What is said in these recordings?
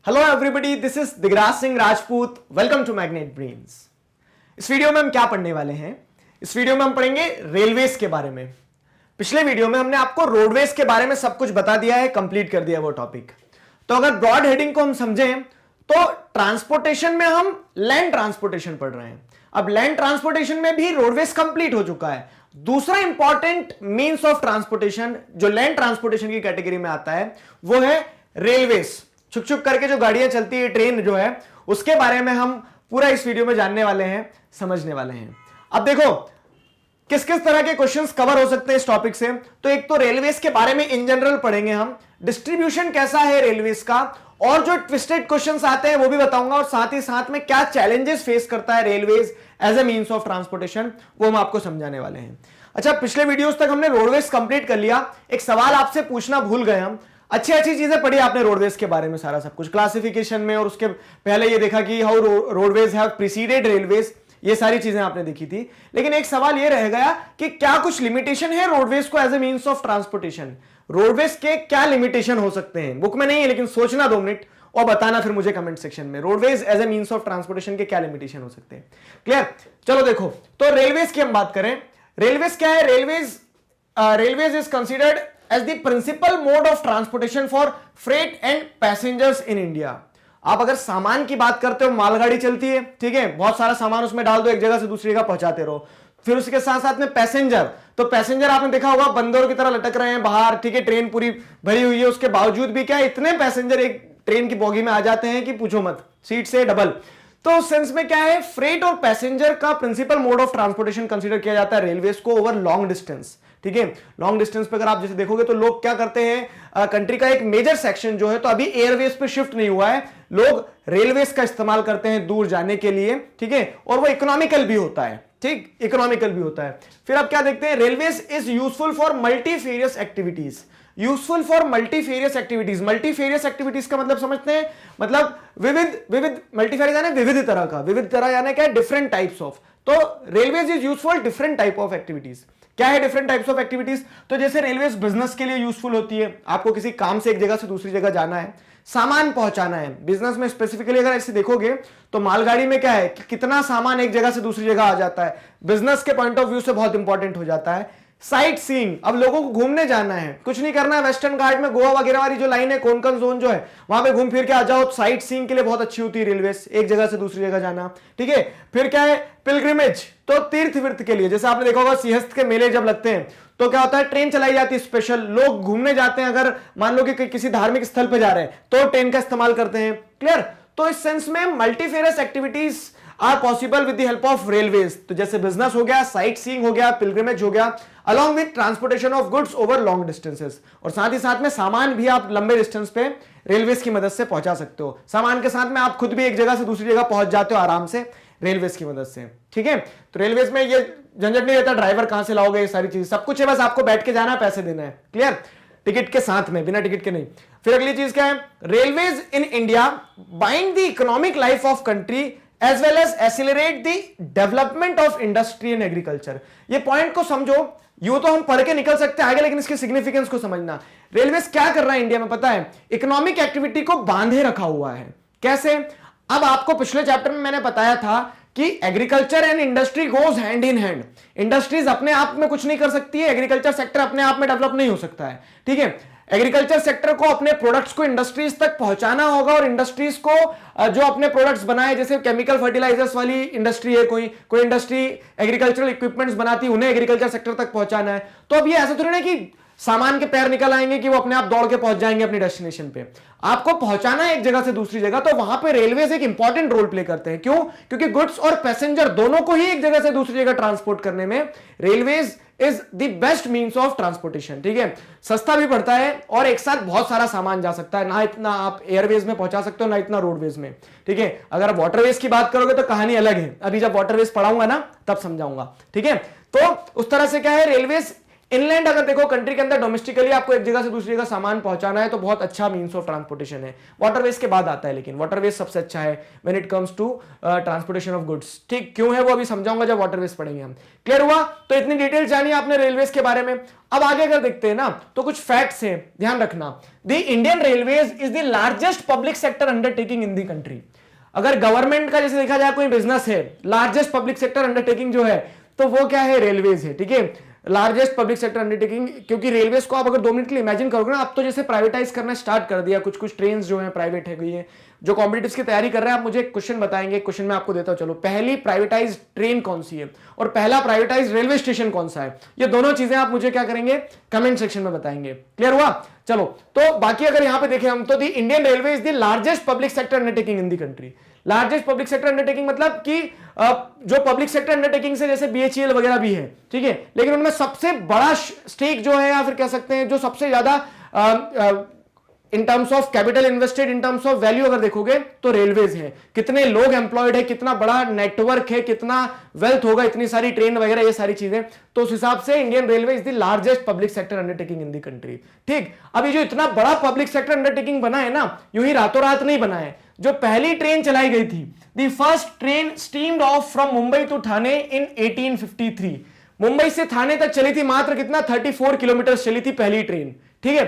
Hello everybody, this is Digraj Singh Rajput. Welcome to Magnet Brains. इस video में हम क्या पढ़ने वाले हैं? इस वीडियो में हम पढ़ेंगे रेलवेज के बारे में। पिछले वीडियो में हमने आपको रोडवेज के बारे में सब कुछ बता दिया है, कंप्लीट कर दिया वो टॉपिक। तो अगर ब्रॉड हेडिंग को हम समझें तो ट्रांसपोर्टेशन में हम लैंड ट्रांसपोर्टेशन पढ़ रहे हैं। अब लैंड ट्रांसपोर्टेशन में भी रोडवेज कंप्लीट हो चुका है। दूसरा इंपॉर्टेंट मींस ऑफ ट्रांसपोर्टेशन जो लैंड ट्रांसपोर्टेशन की कैटेगरी में आता है वो है रेलवेज। छुक छुक करके जो गाड़ियां चलती है, ट्रेन जो है, उसके बारे में हम पूरा इस वीडियो में जानने वाले हैं, समझने वाले हैं। अब देखो किस किस तरह के क्वेश्चंस कवर हो सकते हैं इस टॉपिक से। तो एक तो रेलवेज के बारे में इन जनरल पढ़ेंगे हम, डिस्ट्रीब्यूशन कैसा है रेलवेज का, और जो ट्विस्टेड क्वेश्चंस आते हैं वो भी बताऊंगा, और साथ ही साथ में क्या चैलेंजेस फेस करता है railways as a means of transportation, वो हम आपको समझाने वाले हैं। अच्छा, पिछले वीडियोस तक हमने रोडवेज कंप्लीट कर लिया। एक सवाल आपसे पूछना भूल गए हम। अच्छी अच्छी चीजें पढ़ी आपने रोडवेज के बारे में, सारा सब कुछ क्लासिफिकेशन में, और उसके पहले ये देखा कि how roadways have preceded railways, ये सारी चीजें आपने देखी थी। लेकिन एक सवाल ये रह गया कि क्या कुछ लिमिटेशन है रोडवेज को as a means of transportation? Roadways के क्या लिमिटेशन हो सकते हैं? बुक में नहीं है, लेकिन सोचना 2 मिनट और बताना फिर मुझे कमेंट सेक्शन में, roadways as a means of transportation के क्या लिमिटेशन हो सकते हैं। क्लियर? चलो देखो, तो रेलवेज की हम बात करें। रेलवेज क्या है? Railways is considered as the principal mode of transportation for freight and passengers in India। आप अगर सामान की बात करते हो, मालगाड़ी चलती है, ठीक है, बहुत सारा सामान उसमें डाल दो, एक जगह से दूसरी जगह पहुंचाते रहो। फिर उसके साथ साथ में पैसेंजर, तो पैसेंजर आपने देखा होगा बंदरों की तरह लटक रहे हैं बाहर, ठीक है, ट्रेन पूरी भरी हुई है, उसके बावजूद भी क्या इतने पैसेंजर एक ट्रेन की बोगी में आ जाते हैं कि पूछो मत, सीट से डबल। तो उस सेंस में क्या है, फ्रेट और पैसेंजर का principal mode of transportation consider किया जाता है रेलवेज को ओवर लॉन्ग डिस्टेंस। ठीक है, लॉन्ग डिस्टेंस पे अगर आप जैसे देखोगे तो लोग क्या करते हैं, कंट्री का एक मेजर सेक्शन जो है तो अभी एयरवेज पे शिफ्ट नहीं हुआ है, लोग रेलवेज का इस्तेमाल करते हैं दूर जाने के लिए, ठीक है, और वो इकोनॉमिकल भी होता है, ठीक, इकोनॉमिकल भी होता है। फिर आप क्या देखते हैं, railways is useful for multifarious activities. Useful for multifarious activities. Multifarious activities का मतलब समझते हैं, मतलब विविध मल्टीफेरियस यानी विविध तरह का, विविध तरह यानी क्या, डिफरेंट टाइप्स ऑफ। तो railways is useful different type of activities. क्या है डिफरेंट टाइप्स ऑफ एक्टिविटीज? तो जैसे रेलवेज बिजनेस के लिए यूजफुल होती है, आपको किसी काम से एक जगह से दूसरी जगह जाना है, सामान पहुंचाना है। बिजनेस में स्पेसिफिकली अगर ऐसे देखोगे तो मालगाड़ी में क्या है कि कितना सामान एक जगह से दूसरी जगह आ जाता है, बिजनेस के पॉइंट ऑफ व्यू से बहुत इंपॉर्टेंट हो जाता है। साइट सीइंग, अब लोगों को घूमने जाना है, कुछ नहीं करना है, वेस्टर्न घाट में गोवा वगैरह वाली जो लाइन है, कोंकण जोन जो है, वहां पे घूम फिर के आ जाओ। साइट सीइंग के लिए बहुत अच्छी होती है रेलवेज, एक जगह से दूसरी जगह जाना, ठीक है। फिर क्या है, पिलग्रिमेज, तो तीर्थ विर्थ के लिए, जैसे आपने देखा होगा सिंहस्थ के मेले जब लगते हैं तो क्या होता है, ट्रेन चलाई जाती है स्पेशल, लोग घूमने जाते हैं, अगर मान लो कि किसी धार्मिक स्थल पे जा रहे हैं तो ट्रेन का इस्तेमाल करते हैं। क्लियर? तो इस सेंस में multifarious activities are possible with the help of railways. तो जैसे बिजनेस हो गया, साइट सीइंग हो गया, पिलग्रिमेज हो गया, along with transportation of goods over long distances, और साथ ही साथ में सामान भी आप लंबे डिस्टेंस पे रेलवेज की मदद से पहुंचा सकते हो। सामान के साथ में आप खुद भी एक जगह से दूसरी जगह पहुंच जाते हो आराम से रेलवेज की मदद से, ठीक है। तो रेलवेज में ये झंझट नहीं रहता, ड्राइवर कहां से लाओगे, ये सारी चीज सब कुछ है, बस आपको बैठ के जाना है, पैसे देना है। क्लियर? टिकट के साथ में, बिना टिकट के नहीं। फिर अगली चीज क्या है, railways in India bind the economic life of country as well as accelerate the development of industry and agriculture। ये पॉइंट को समझो, यूं तो हम पढ़ के निकल सकते हैं आगे, लेकिन इसके सिग्निफिकेंस को समझना। रेलवेज क्या कर रहा है इंडिया में पता है, इकोनॉमिक एक्टिविटी को बांधे रखा हुआ है। कैसे? अब आपको पिछले चैप्टर में मैंने बताया था कि agriculture and industry goes hand in hand. Industries अपने आप में कुछ नहीं कर सकती है, एग्रीकल्चर सेक्टर अपने आप में डेवलप नहीं हो सकता है, ठीक है। एग्रीकल्चर सेक्टर को अपने प्रोडक्ट्स को इंडस्ट्रीज तक पहुंचाना होगा, और इंडस्ट्रीज को जो अपने प्रोडक्ट्स बनाए, जैसे केमिकल फर्टिलाइजर्स वाली इंडस्ट्री है, कोई इंडस्ट्री एग्रीकल्चरल इक्विपमेंट्स बनाती है, उन्हें एग्रीकल्चर सेक्टर तक पहुंचाना है। तो अब ये ऐसा थोड़ी ना कि सामान के पैर निकल आएंगे कि वो अपने आप दौड़ के पहुंच जाएंगे अपनी डेस्टिनेशन पे। आपको पहुंचाना है एक जगह से दूसरी जगह, तो वहां पे रेलवेज एक इंपॉर्टेंट रोल प्ले करते हैं। क्यों? क्योंकि गुड्स और पैसेंजर दोनों को ही एक जगह से दूसरी जगह ट्रांसपोर्ट करने में railways is the best means of transportation, ठीक है। सस्ता भी पड़ता है और एक साथ बहुत सारा सामान जा सकता है, ना इतना आप एयरवेज में पहुंचा सकते हो, ना इतना रोडवेज में, ठीक है। अगर आप वाटरवेज की बात करोगे तो कहानी अलग है, अभी जब वाटरवेज पढ़ाऊंगा ना तब समझाऊंगा, ठीक है। तो उस तरह से क्या है, रेलवेज इनलैंड अगर देखो कंट्री के अंदर डोमेस्टिकली आपको एक जगह से दूसरी जगह सामान पहुंचाना है तो बहुत अच्छा मींस ऑफ ट्रांसपोर्टेशन है। वाटरवेज के बाद आता है, लेकिन वाटरवेज सबसे अच्छा है when it comes to transportation of goods. ठीक क्यों है वो अभी समझाऊंगा जब वाटरवेज पढ़ेंगे हम। क्लियर हुआ? तो इतनी डिटेल जानी आपने रेलवेज के बारे में। अब आगे अगर देखते हैं ना तो कुछ फैक्ट्स हैं, ध्यान रखना। The Indian railways is the largest public sector undertaking in the country. अगर गवर्नमेंट का जैसे देखा जाए कोई बिजनेस है, लार्जेस्ट पब्लिक सेक्टर अंडरटेकिंग जो है तो वो क्या है? रेलवेज है। ठीक है, लार्जेस्ट पब्लिक सेक्टर अंडरटेकिंग, क्योंकि रेलवेज को आप अगर 2 मिनट के लिए इमेजिन करोगे ना, अब तो जैसे प्राइवेटाइज करना स्टार्ट कर दिया, कुछ कुछ ट्रेन जो है प्राइवेट है गई है। जो कॉम्पिटिटिव्स की तैयारी कर रहे हैं आप मुझे एक क्वेश्चन बताएंगे, क्वेश्चन मैं आपको देता हूं। चलो, पहली प्राइवेटाइज ट्रेन कौन सी है और पहला प्राइवेटाइज रेलवे स्टेशन कौन सा है? ये दोनों चीजें आप मुझे क्या करेंगे? कमेंट सेक्शन में बताएंगे। क्लियर हुआ? चलो, तो बाकी अगर यहां पे देखें हम तो the Indian railway is the largest public sector undertaking in the country. Largest public sector undertaking मतलब कि जो पब्लिक सेक्टर अंडरटेकिंग से जैसे बीएचईएल वगैरह भी है, ठीक है, लेकिन उनमें सबसे बड़ा स्टेक जो है, या फिर कह सकते हैं जो सबसे ज्यादा in terms of capital invested, in terms of value अगर देखोगे तो रेलवेज है। कितने लोग एम्प्लॉयड है, कितना बड़ा नेटवर्क है, कितना वेल्थ होगा, इतनी सारी ट्रेन वगैरह, ये सारी चीजें, तो उस हिसाब से Indian railway is the largest public sector undertaking in the country. ठीक, अभी जो इतना बड़ा पब्लिक सेक्टर अंडरटेकिंग बना है ना, यूं ही रातों रात नहीं बना है। जो पहली ट्रेन चलाई गई थी, the first train steamed off from Mumbai to Thane in 1853। Mumbai से थाने तक चली थी, मात्र कितना? 34 किलोमीटर चली थी पहली ट्रेन। ठीक है,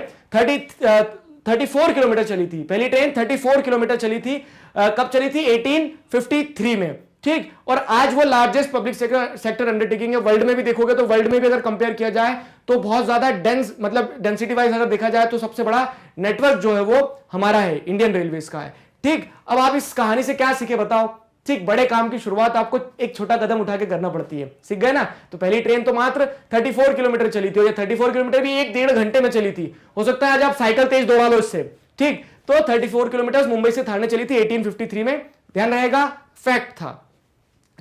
34 किलोमीटर चली थी पहली ट्रेन, 34 किलोमीटर चली थी। कब चली थी? 1853 में। ठीक, और आज वो लार्जेस्ट पब्लिक सेक्टर अंडरटेकिंग है। वर्ल्ड में भी देखोगे तो वर्ल्ड में भी अगर कंपेयर किया जाए तो बहुत ज्यादा डेंस, मतलब डेंसिटी वाइज अगर देखा जाए तो सबसे बड़ा नेटवर्क जो है वो हमारा है, इंडियन रेलवेज का है। ठीक, अब आप इस कहानी से क्या सीखे बताओ? ठीक, बड़े काम की शुरुआत आपको एक छोटा कदम उठा के करना पड़ती है। सीख गए ना? तो पहली ट्रेन तो मात्र 34 किलोमीटर चली थी, और ये 34 किलोमीटर भी 1-1.5 घंटे में चली थी। हो सकता है आज आप साइकिल तेज दौड़ा लो इससे। ठीक, तो 34 किलोमीटर मुंबई से थाने चली थी 1853 में। ध्यान रहेगा, फैक्ट था।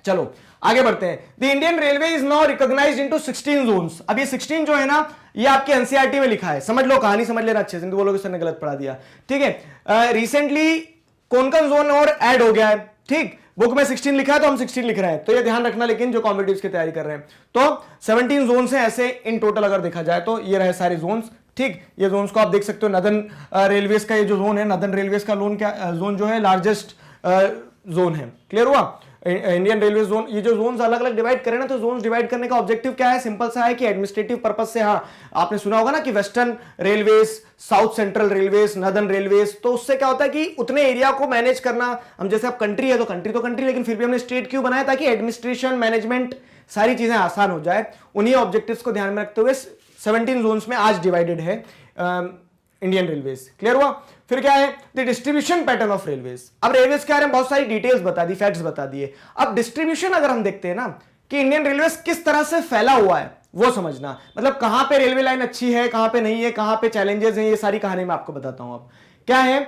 चलो आगे बढ़ते हैं। The Indian railway is now recognized into 16 zones. अब ये 16 जो है ना, ये आपके एनसीईआरटी में लिखा है, समझ लो, कहानी समझ लेना अच्छे से, तो बोलोगे सर ने गलत पढ़ा दिया। ठीक है, रिसेंटली कौन-कौन जोन और ऐड हो गया है। ठीक, बुक में 16 लिखा है तो हम 16 लिख रहे हैं, तो ये ध्यान रखना। लेकिन जो कॉम्पिटिटिव्स की तैयारी कर रहे हैं तो 17 जोन्स हैं ऐसे इन टोटल अगर देखा जाए तो। ये रहे सारे जोन्स। ठीक, ये जोन्स को आप देख सकते हो। नदन रेलवेज का ये जो जोन है, नदन रेलवेज का जोन जो है लार्जेस्ट जोन है। क्लियर हुआ? इंडियन रेलवे जोन, ये जो जोन्स अलग अलग डिवाइड करें ना, तो जोन्स डिवाइड करने का ऑब्जेक्टिव क्या है? सिंपल सा है कि एडमिनिस्ट्रेटिव पर्पस से। हाँ, आपने सुना होगा ना कि western railways, south central railways, northern railways, तो उससे क्या होता है कि उतने एरिया को मैनेज करना। हम जैसे अब कंट्री है तो कंट्री, लेकिन फिर भी हमने स्टेट क्यों बनाया? ताकि एडमिनिस्ट्रेशन, मैनेजमेंट, सारी चीजें आसान हो जाए। उन्हीं ऑब्जेक्टिव्स को ध्यान में रखते हुए 17 जोन्स में आज डिवाइडेड है इंडियन रेलवेज। क्लियर हुआ? फिर क्या है? The distribution pattern of railways. अब रेलवेज के बारे में बहुत सारी डिटेल्स बता दी, फैक्ट्स बता दिए। अब डिस्ट्रीब्यूशन अगर हम देखते हैं ना कि इंडियन रेलवेज किस तरह से फैला हुआ है, वो समझना। मतलब कहां पे रेलवे लाइन अच्छी है, कहां पे नहीं है, कहां पे चैलेंजेस हैं, ये सारी कहानी मैं आपको बताता हूं। अब क्या है?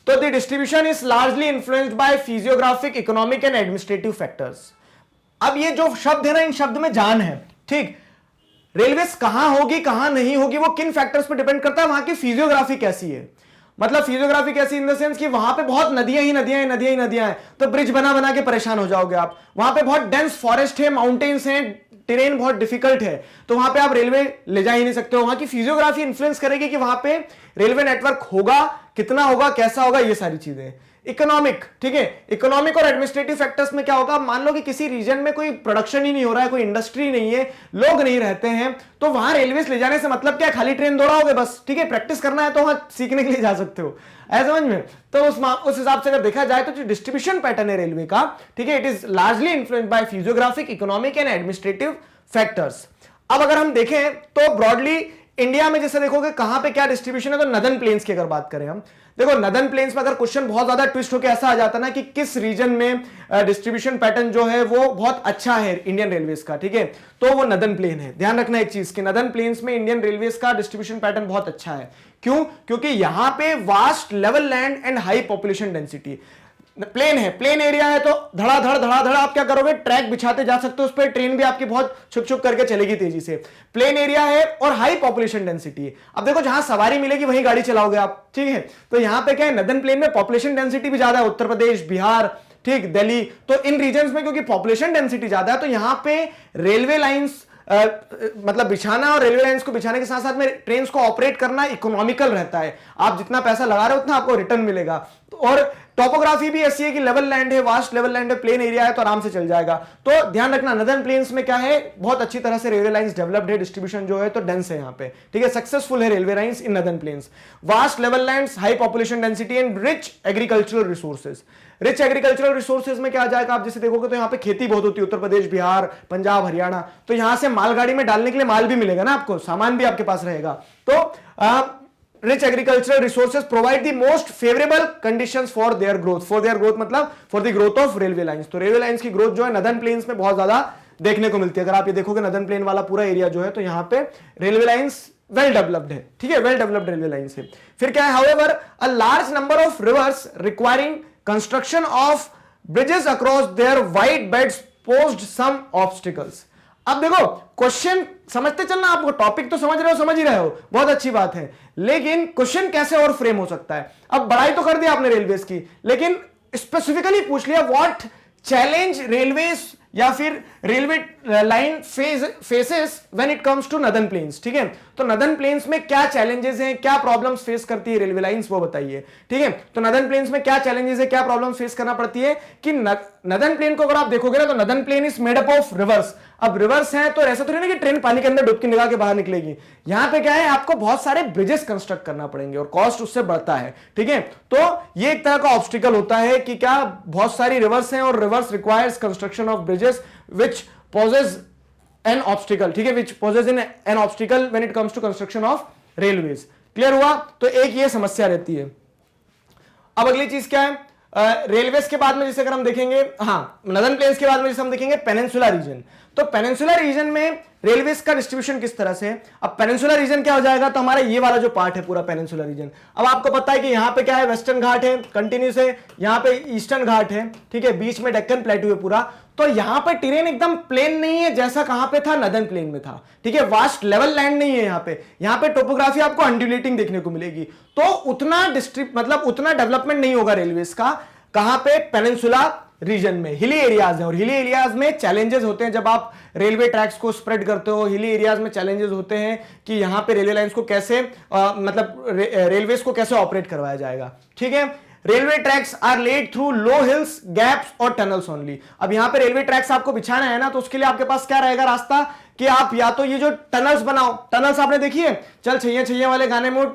तो the distribution is largely influenced by physiographic, economic and administrative factors. अब ये जो शब्द है ना, इन शब्द में जान है। ठीक, रेलवेज कहां होगी, कहां नहीं होगी, वो किन फैक्टर्स पर डिपेंड करता है। वहां की फिजियोग्राफी कैसी है, मतलब फिजियोग्राफी कैसी इन द सेंस कि वहां पे बहुत नदियां ही नदियां हैं, तो ब्रिज बना बना के परेशान हो जाओगे आप। वहां पे बहुत डेंस फॉरेस्ट है, माउंटेन्स हैं, टेरेन बहुत डिफिकल्ट है, तो वहां पे आप रेलवे ले जा ही नहीं सकते हो। वहां की फिजियोग्राफी इंफ्लुएंस करेगी कि वहां पे रेलवे नेटवर्क होगा, कितना होगा, कैसा होगा, ये सारी चीजें। इकोनॉमिक, ठीक है, इकोनॉमिक और एडमिनिस्ट्रेटिव फैक्टर्स में क्या होगा? मान लो कि किसी रीजन में कोई प्रोडक्शन ही नहीं हो रहा है, कोई इंडस्ट्री नहीं है, लोग नहीं रहते हैं, तो वहां रेलवेज ले जाने से मतलब क्या? खाली ट्रेन दौड़ाओगे बस। ठीक है, प्रैक्टिस करना है तो वहां सीखने के लिए जा सकते हो, ऐसा समझ में। तो उस हिसाब से अगर देखा जाए तो जो डिस्ट्रीब्यूशन पैटर्न है रेलवे का, ठीक है, it is largely influenced by physiographic, economic and administrative factors. अब अगर हम देखें तो ब्रॉडली इंडिया में जैसे देखोगे कहां पे क्या डिस्ट्रीब्यूशन है, तो नदर्न प्लेन्स की अगर बात करें हम, देखो नदर्न प्लेन्स में अगर क्वेश्चन बहुत ज्यादा ट्विस्ट होकर ऐसा आ जाता ना कि किस रीजन में डिस्ट्रीब्यूशन पैटर्न जो है वो बहुत अच्छा है इंडियन रेलवेज का, ठीक है, तो वो नदर्न प्लेन है। ध्यान रखना एक चीज कि नदर्न प्लेन्स में इंडियन रेलवेज का डिस्ट्रीब्यूशन पैटर्न बहुत अच्छा है। क्यों? क्योंकि यहां पे vast level land and high population density. Plain है, प्लेन एरिया है, तो धड़ाधड़ आप क्या करोगे? ट्रैक बिछाते जा सकते हो उस पर, ट्रेन भी आपकी बहुत छुक छुक करके चलेगी तेजी से। प्लेन एरिया है और हाई पॉपुलेशन डेंसिटी। अब देखो जहां सवारी मिलेगी वहीं गाड़ी चलाओगे आप, ठीक है। तो यहां पे क्या है? नदर्न प्लेन में पॉपुलेशन डेंसिटी भी ज्यादा है, उत्तर प्रदेश, बिहार, ठीक, दिल्ली, तो इन रीजन्स में क्योंकि पॉपुलेशन डेंसिटी ज्यादा है तो यहां पे रेलवे लाइंस मतलब बिछाना और रेलवे लाइंस को बिछाने के साथ साथ में ट्रेन को ऑपरेट करना इकोनॉमिकल रहता है। आप जितना पैसा लगा रहे हो उतना आपको रिटर्न मिलेगा। और टोपोग्राफी भी ऐसी है कि लेवल लैंड है, वास्ट लेवल लैंड है, प्लेन एरिया है, तो आराम से चल जाएगा। तो ध्यान रखना, नदर्न प्लेन्स में क्या है, बहुत अच्छी तरह से रेलवे लाइंस डेवलप्ड है, डिस्ट्रीब्यूशन जो है तो डेंस है यहाँ पे, ठीक है, सक्सेसफुल है railway lines in northern plains. Vast level lands, high population density and rich agricultural resources. Rich agricultural resources में क्या आ जाएगा, आप जैसे देखोगे तो यहाँ पे खेती बहुत होती है, उत्तर प्रदेश, बिहार, पंजाब, हरियाणा, तो यहां से मालगाड़ी में डालने के लिए माल भी मिलेगा ना आपको, सामान भी आपके पास रहेगा। तो rich agricultural resources provide the most favorable conditions for their growth मतलब for the growth of railway lines। तो रेलवे लाइंस की ग्रोथ जो है नदर्न प्लेन्स में बहुत ज्यादा देखने को मिलती है। अगर आप ये देखोगे नदर्न प्लेन वाला पूरा एरिया जो है तो यहाँ पे रेलवे लाइंस वेल डेवलप्ड है, ठीक है, वेल डेवलप्ड रेलवे लाइंस है। फिर क्या है, however a large number of rivers requiring construction of bridges across their wide beds posed some obstacles. अब देखो क्वेश्चन समझते चलना, आपको टॉपिक तो समझ रहे हो, समझ ही रहे हो, बहुत अच्छी बात है, लेकिन क्वेश्चन कैसे और फ्रेम हो सकता है। अब बड़ाई तो कर दिया आपने रेलवेज की, लेकिन स्पेसिफिकली पूछ लिया व्हाट चैलेंज रेलवेज या फिर railway line faces when it comes to northern plains, ठीक है। तो नदर्न प्लेन्स में क्या चैलेंजेस हैं, क्या प्रॉब्लम्स फेस करती है रेलवे लाइंस, वो बताइए, ठीक है। तो नदर्न प्लेन्स में क्या चैलेंजेस है, क्या प्रॉब्लम्स फेस करना पड़ती है कि नदर्न प्लेन को अगर आप देखोगे ना तो northern plane is made up of reverse. अब रिवर्स है तो ऐसा तो नहीं कि ट्रेन पानी के अंदर डुबकी निकाल के बाहर निकलेगी, यहां पे क्या है, आपको बहुत सारे ब्रिजेस कंस्ट्रक्ट करना पड़ेंगे और कॉस्ट उससे बढ़ता है, ठीक है। तो ये एक तरह का ऑब्स्टिकल होता है कि क्या बहुत सारी रिवर्स हैं और rivers requires construction of bridges which poses an obstacle, ठीक है, which poses in an obstacle when it comes to construction of railways. Clear हुआ, तो एक ये समस्या रहती है। अब अगली चीज क्या है, रेलवेज के बाद में जैसे अगर हम देखेंगे, हाँ नदर्न प्लेन्स के बाद में जैसे हम देखेंगे पेनिनसुला रीजन। तो पेनिनसुला रीजन में रेलवेज का डिस्ट्रीब्यूशन किस तरह से है। अब पेनिनसुला रीजन क्या हो जाएगा, तो हमारा ये वाला जो पार्ट है पूरा पेनिनसुला रीजन। अब आपको पता है कि यहाँ पे क्या है, वेस्टर्न घाट है, कंटिन्यूस है, यहाँ पे ईस्टर्न घाट है, ठीक है, बीच में डेक्कन प्लेटू है पूरा। तो यहाँ पे टेरेन एकदम प्लेन नहीं है जैसा कहां पे था, नदर्न प्लेन में था, ठीक है, वास्ट लेवल लैंड नहीं है यहाँ पे टोपोग्राफी आपको अंडुलेटिंग देखने को मिलेगी। तो उतना मतलब उतना डेवलपमेंट नहीं होगा रेलवेज का, कहां पे, पेनिनसुला रीजन में। हिली एरियाज हैं और हिली एरियाज में चैलेंजेस होते हैं जब आप रेलवे ट्रैक्स को स्प्रेड करते हो। हिली एरियाज में चैलेंजेस होते हैं कि यहां पे रेलवे लाइंस को कैसे मतलब रेलवेज को कैसे ऑपरेट करवाया जाएगा, ठीक है। Railway tracks are laid through low hills, gaps और टनल्स ओनली। अब यहां पे रेलवे ट्रैक्स आपको बिछाना है ना, तो उसके लिए आपके पास क्या रहेगा रास्ता कि आप या तो ये जो टनल्स बनाओ, टनल्स आपने देखी है, चल छैया छैया वाले गाने में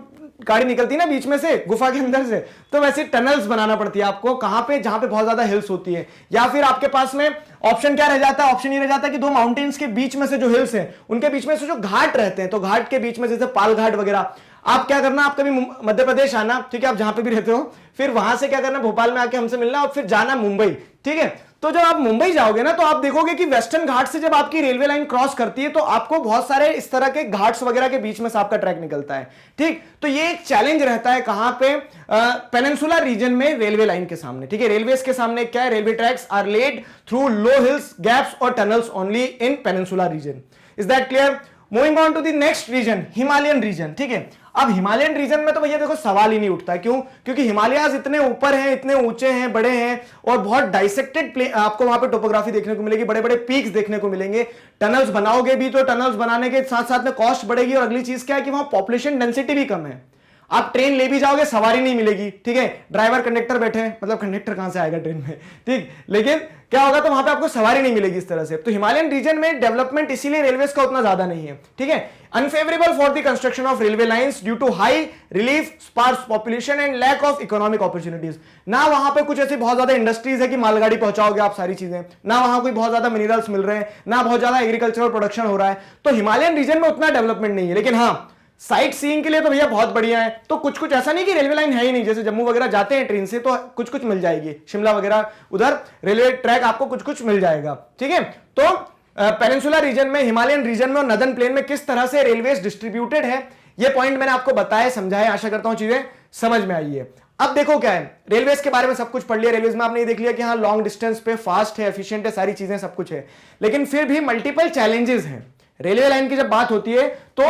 गाड़ी निकलती है ना बीच में से गुफा के अंदर से, तो वैसे टनल्स बनाना पड़ती है आपको, कहां पे, जहां पे बहुत ज्यादा हिल्स होती है। या फिर आपके पास में ऑप्शन क्या रह जाता है, ऑप्शन ये रह जाता है कि दो माउंटेन्स के बीच में से जो हिल्स हैं उनके बीच में से जो घाट रहते हैं, तो घाट के बीच में जैसे पाल घाट वगैरह, आप क्या करना, आप कभी मध्य प्रदेश आना, ठीक है, आप जहां पे भी रहते हो, फिर वहां से क्या करना, भोपाल में आके हमसे मिलना और फिर जाना मुंबई, ठीक है। तो जब आप मुंबई जाओगे ना तो आप देखोगे कि वेस्टर्न घाट से जब आपकी रेलवे लाइन क्रॉस करती है तो आपको बहुत सारे इस तरह के घाट्स वगैरह के बीच में से आपका ट्रैक निकलता है, ठीक। तो ये एक चैलेंज रहता है कहां पे, पेनिनसुला रीजन में रेलवे लाइन के सामने, ठीक है। रेलवेज के सामने क्या है, railway tracks are laid through low hills, gaps और tunnels only in peninsula region. Is that clear. Moving on to the next region, Himalayan region, ठीक है। अब हिमालयन रीजन में तो भैया देखो सवाल ही नहीं उठता है, क्यों, क्योंकि हिमालयाज इतने ऊपर हैं, इतने ऊंचे हैं, बड़े हैं और बहुत डाइसेक्टेड आपको वहां पे टोपोग्राफी देखने को मिलेगी, बड़े बड़े पीक्स देखने को मिलेंगे। टनल्स बनाओगे भी तो टनल्स बनाने के साथ साथ में कॉस्ट बढ़ेगी और अगली चीज क्या है कि वहां पॉपुलेशन डेंसिटी भी कम है। आप ट्रेन ले भी जाओगे सवारी नहीं मिलेगी, ठीक है, ड्राइवर कंडक्टर बैठे हैं, मतलब कंडक्टर कहां से आएगा ट्रेन में, ठीक, लेकिन क्या होगा तो वहां पे आपको सवारी नहीं मिलेगी इस तरह से। तो हिमालयन रीजन में डेवलपमेंट इसीलिए रेलवेज का उतना ज्यादा नहीं है, ठीक है। Unfavourable for the construction of railway lines due to high relief, sparse population and lack of economic opportunities. ना वहां पे कुछ ऐसी बहुत ज्यादा इंडस्ट्रीज है कि मालगाड़ी पहुंचाओगे आप सारी चीजें, ना वहां कोई बहुत ज्यादा मिनरल्स मिल रहे हैं, ना बहुत ज्यादा एग्रीकल्चरल प्रोडक्शन हो रहा है। तो हिमालयन रीजन में उतना डेवलपमेंट नहीं है, लेकिन हाँ साइट सीइंग के लिए तो भैया बहुत बढ़िया है। तो कुछ कुछ ऐसा नहीं कि रेलवे लाइन है ही नहीं, जैसे जम्मू वगैरह जाते हैं ट्रेन से तो कुछ कुछ मिल जाएगी, शिमला वगैरह उधर रेलवे ट्रैक आपको कुछ कुछ मिल जाएगा, ठीक है। तो पेनिनसुला रीजन में, हिमालयन रीजन में और नदर्न प्लेन में किस तरह से रेलवेज डिस्ट्रीब्यूटेड है, ये पॉइंट मैंने आपको बताया, समझाया, आशा करता हूं चीजें समझ में आई है। अब देखो क्या है, रेलवेज के बारे में सब कुछ पढ़ लिया, रेलवेज में आपने ये देख लिया कि हाँ लॉन्ग डिस्टेंस पे फास्ट है, एफिशिएंट है, सारी चीजें सब कुछ है, लेकिन फिर भी मल्टीपल चैलेंजेस हैं। रेलवे लाइन की जब बात होती है तो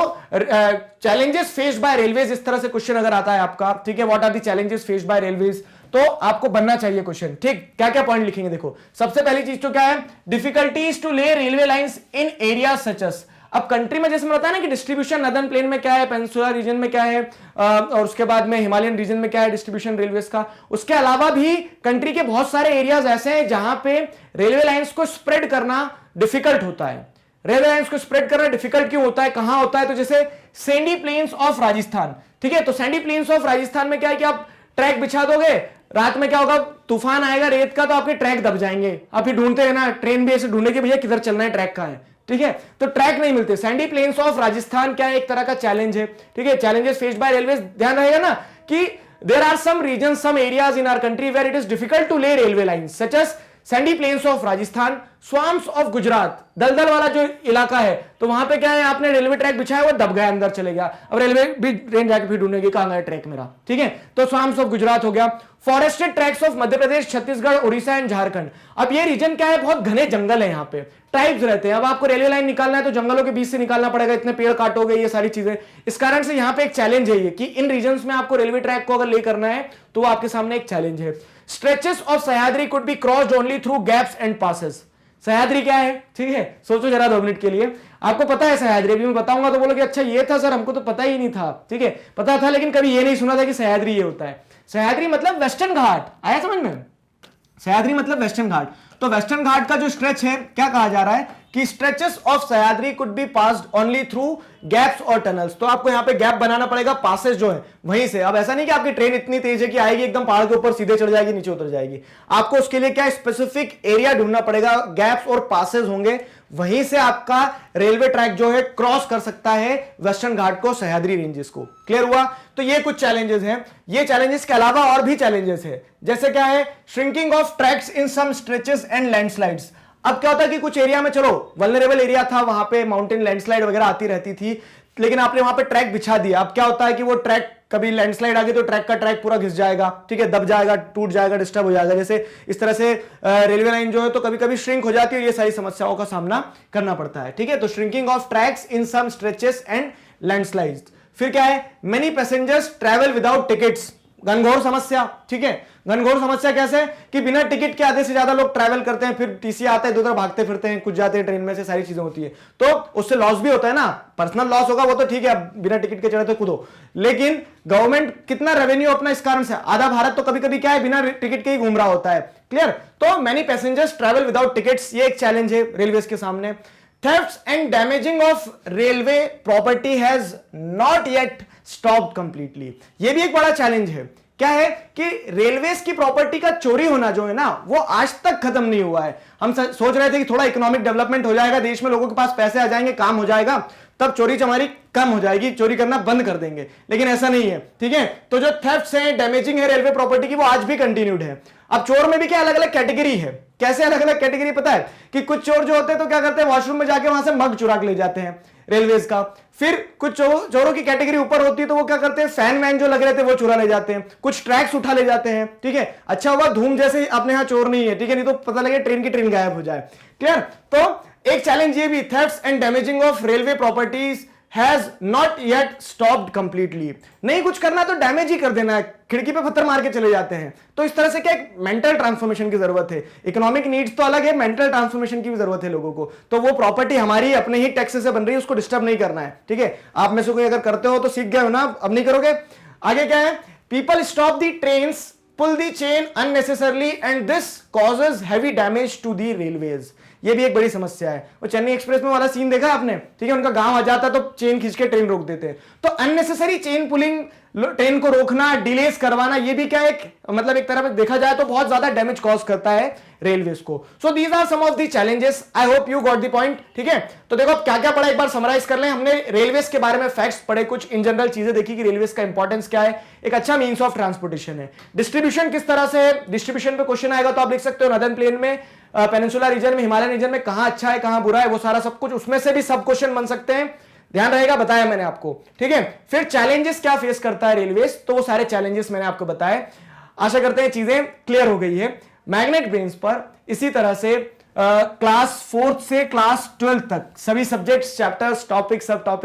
चैलेंजेस फेस्ड बाय रेलवेज, इस तरह से क्वेश्चन अगर आता है आपका, ठीक है, what are the challenges faced by railways, तो आपको बनना चाहिए क्वेश्चन, ठीक। क्या क्या पॉइंट लिखेंगे, देखो सबसे पहली चीज तो क्या है, difficulties to lay railway lines in area such as. अब कंट्री में जैसे मैं बताया ना कि डिस्ट्रीब्यूशन नदर्न प्लेन में क्या है, पेनिनसुलर रीजन में क्या है, और उसके बाद में हिमालयन रीजन में क्या है डिस्ट्रीब्यूशन रेलवेज का। उसके अलावा भी कंट्री के बहुत सारे एरियाज ऐसे हैं जहां पे रेलवे लाइंस को स्प्रेड करना डिफिकल्ट होता है। रेलवे लाइंस को स्प्रेड करना डिफिकल्ट क्यों होता है, कहां होता है, तो जैसे सैंडी प्लेन्स ऑफ राजस्थान, ठीक है। तो सैंडी प्लेन्स ऑफ राजस्थान में क्या है कि आप ट्रैक बिछा दोगे, रात में क्या होगा, तूफान आएगा रेत का, तो आपके ट्रैक दब जाएंगे, आप फिर ढूंढते रहना, ट्रेन भी ऐसे ढूंढे कि भैया किधर चलना है, ट्रैक कहां है, ठीक है। तो ट्रैक नहीं मिलते। सैंडी प्लेन्स ऑफ राजस्थान क्या है, एक तरह का चैलेंज है, ठीक है। चैलेंजेस फेस्ड बाय रेलवे, ध्यान रहेगा ना कि there are some region, some areas in our country where it is difficult to lay railway lines, such as sandy plains of Rajasthan, swamps of Gujarat, दलदल वाला जो इलाका है, तो वहां पे क्या है, आपने रेलवे ट्रैक बिछाया, वो दब गया, अंदर चले गया, अब रेलवे भी ट्रेन जाके फिर ढूंढेगी कहां गया ट्रैक मेरा, ठीक है। तो स्वाम्स ऑफ गुजरात हो गया। Forested tracks of Madhya Pradesh, Chhattisgarh, Orissa and Jharkhand. अब ये रीजन क्या है, बहुत घने जंगल है, यहाँ पे ट्राइब्स रहते हैं। अब आपको रेलवे लाइन निकालना है तो जंगलों के बीच से निकालना पड़ेगा, इतने पेड़ काटोगे, ये सारी चीजें, इस कारण से यहाँ पे एक चैलेंज है ये कि इन रीजन में आपको रेलवे ट्रैक को अगर ले करना है तो वो आपके सामने एक चैलेंज है। Stretches of Sahyadri could be crossed only through gaps and passes. Sahyadri क्या है, ठीक है, सोचो जरा 2 मिनट के लिए। आपको पता है सह्याद्री, अभी मैं बताऊंगा तो बोलोगे अच्छा ये था सर, हमको तो पता ही नहीं था, ठीक है, पता था लेकिन कभी ये नहीं सुना था कि सह्याद्री ये होता है। सह्याद्री मतलब वेस्टर्न घाट, आया समझ में, सह्याद्री मतलब वेस्टर्न घाट। तो वेस्टर्न घाट का जो स्ट्रेच है, क्या कहा जा रहा है कि stretches of Sahyadri could be passed only through gaps और टनल्स। तो आपको यहां पे गैप बनाना पड़ेगा, पासेस जो है वहीं से। अब ऐसा नहीं कि आपकी ट्रेन इतनी तेज है कि आएगी एकदम पहाड़ के ऊपर सीधे चढ़ जाएगी, नीचे उतर जाएगी, आपको उसके लिए क्या स्पेसिफिक एरिया ढूंढना पड़ेगा, गैप्स और पासेस होंगे, वहीं से आपका रेलवे ट्रैक जो है क्रॉस कर सकता है वेस्टर्न घाट को, सह्याद्री रेंजेस को। क्लियर हुआ। तो ये कुछ चैलेंजेस हैं। ये चैलेंजेस के अलावा और भी चैलेंजेस है, जैसे क्या है, shrinking of tracks in some stretches and landslides. अब क्या होता है कि कुछ एरिया में, चलो वल्नरेबल एरिया था, वहां पे माउंटेन लैंडस्लाइड वगैरह आती रहती थी, लेकिन आपने वहां पे ट्रैक बिछा दिया। अब क्या होता है कि वो ट्रैक, कभी लैंडस्लाइड आ गई तो ट्रैक का ट्रैक पूरा घिस जाएगा, ठीक है, दब जाएगा, टूट जाएगा, डिस्टर्ब हो जाएगा। जैसे इस तरह से रेलवे लाइन जो है तो कभी कभी श्रिंक हो जाती है, ये सारी समस्याओं का सामना करना पड़ता है, ठीक है। तो shrinking of tracks in some stretches and landslides. फिर क्या है, many passengers travel without tickets, घनघोर समस्या, ठीक है। घनघोर समस्या कैसे कि बिना टिकट के आधे से ज्यादा लोग ट्रैवल करते हैं, फिर टीसी आता है, इधर उधर भागते फिरते हैं, कुछ जाते हैं ट्रेन में से, सारी चीजें होती है, तो उससे लॉस भी होता है ना, पर्सनल लॉस होगा वो तो ठीक है, बिना टिकट के चढ़े तो कूदो, लेकिन गवर्नमेंट कितना रेवेन्यू अपना इस कारण से, आधा भारत तो कभी कभी क्या है बिना टिकट के ही घूम रहा होता है। क्लियर। तो many passengers travel without tickets, ये एक चैलेंज है रेलवेज के सामने। Thefts and damaging of railway property has not yet stopped completely. ये भी एक बड़ा चैलेंज है। क्या है कि रेलवेज की प्रॉपर्टी का चोरी होना जो है ना, वो आज तक खत्म नहीं हुआ है। हम सोच रहे थे कि थोड़ा इकोनॉमिक डेवलपमेंट हो जाएगा, देश में लोगों के पास पैसे आ जाएंगे, काम हो जाएगा, तब चोरी चमारी कम हो जाएगी, चोरी करना बंद कर देंगे, लेकिन ऐसा नहीं है, ठीक है। तो जो थेफ्ट्स हैं, डैमेजिंग है रेलवे प्रॉपर्टी की, वो आज भी कंटिन्यूड है। अब चोर में भी क्या अलग अलग कैटेगरी है, कैसे अलग अलग कैटेगरी पता है कि कुछ चोर जो होते हैं तो क्या करते हैं, वॉशरूम में जाके वहां से मग चुरा के ले जाते हैं रेलवेज का। फिर कुछ चोरों की कैटेगरी ऊपर होती है, तो वो क्या करते हैं, फैन वैन जो लग रहे थे वो चुरा ले जाते हैं, कुछ ट्रैक्स उठा ले जाते हैं, ठीक है। अच्छा हुआ धूम जैसे अपने यहाँ चोर नहीं है, ठीक है, नहीं तो पता लगे ट्रेन की ट्रेन गायब हो जाए। क्लियर। तो एक चैलेंज ये भी, thefts and damaging of railway properties has not yet stopped completely। नहीं कुछ करना तो डैमेज ही कर देना है, खिड़की पे पत्थर मार के चले जाते हैं। तो इस तरह से क्या एक मेंटल ट्रांसफॉर्मेशन की जरूरत है। इकोनॉमिक नीड्स तो अलग है, मेंटल ट्रांसफॉर्मेशन की भी जरूरत है लोगों को। तो वो प्रॉपर्टी हमारी अपने ही टैक्सेस से बन रही है, उसको डिस्टर्ब नहीं करना है, ठीक है। आप में से कोई अगर करते हो तो सीख गए हो ना, अब नहीं करोगे। आगे क्या है, people stop the trains, pull the chain unnecessarily and this causes heavy damage to the railways. ये भी एक बड़ी समस्या है। वो चेन्नई एक्सप्रेस में वाला सीन देखा आपने, ठीक है, उनका गांव आ जाता तो चेन खींच के ट्रेन रोक देते हैं। तो अननेसेसरी चेन पुलिंग, ट्रेन को रोकना, डिलेस करवाना, ये भी क्या एक मतलब एक तरह से देखा जाए तो बहुत ज्यादा डैमेज कॉज करता है रेलवेज को। So these are some of the challenges. I hope you got the point, ठीक है। तो देखो क्या क्या पढ़ा, एक बार समराइज कर लें। हमने रेलवेज के बारे में फैक्ट्स पढ़े, कुछ इन जनरल चीजें देखी कि रेलवेज का इंपॉर्टेंस क्या है, एक अच्छा मीन्स ऑफ ट्रांसपोर्टेशन है, डिस्ट्रीब्यूशन किस तरह से है, डिस्ट्रीब्यूशन पे क्वेश्चन आएगा तो आप लिख सकते हो नदर्न प्लेन में, पेनिनसुला रीजन में, हिमालयन रीजन में कहां अच्छा है कहां बुरा है, वो सारा सब कुछ, उसमें से भी सब क्वेश्चन बन सकते हैं, ध्यान रहेगा, बताया मैंने आपको, ठीक है। फिर चैलेंजेस क्या फेस करता है रेलवेज, तो वो सारे चैलेंजेस मैंने आपको बताए। आशा करते हैं चीजें क्लियर हो गई है। मैग्नेट ब्रेन्स पर इसी तरह से क्लास 4th से क्लास 12th तक सभी सब्जेक्ट्स, चैप्टर्स, टॉपिक,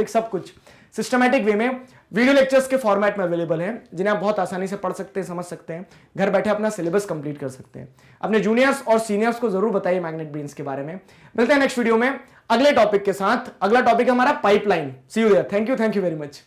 सब कुछ सिस्टमैटिक वे में वीडियो लेक्चर्स के फॉर्मेट में अवेलेबल हैं, जिन्हें आप बहुत आसानी से पढ़ सकते हैं, समझ सकते हैं, घर बैठे अपना सिलेबस कंप्लीट कर सकते हैं। अपने जूनियर्स और सीनियर्स को जरूर बताइए मैग्नेट ब्रेन्स के बारे में। मिलते हैं नेक्स्ट वीडियो में अगले टॉपिक के साथ। अगला टॉपिक है हमारा pipeline. See you there. Thank you very much.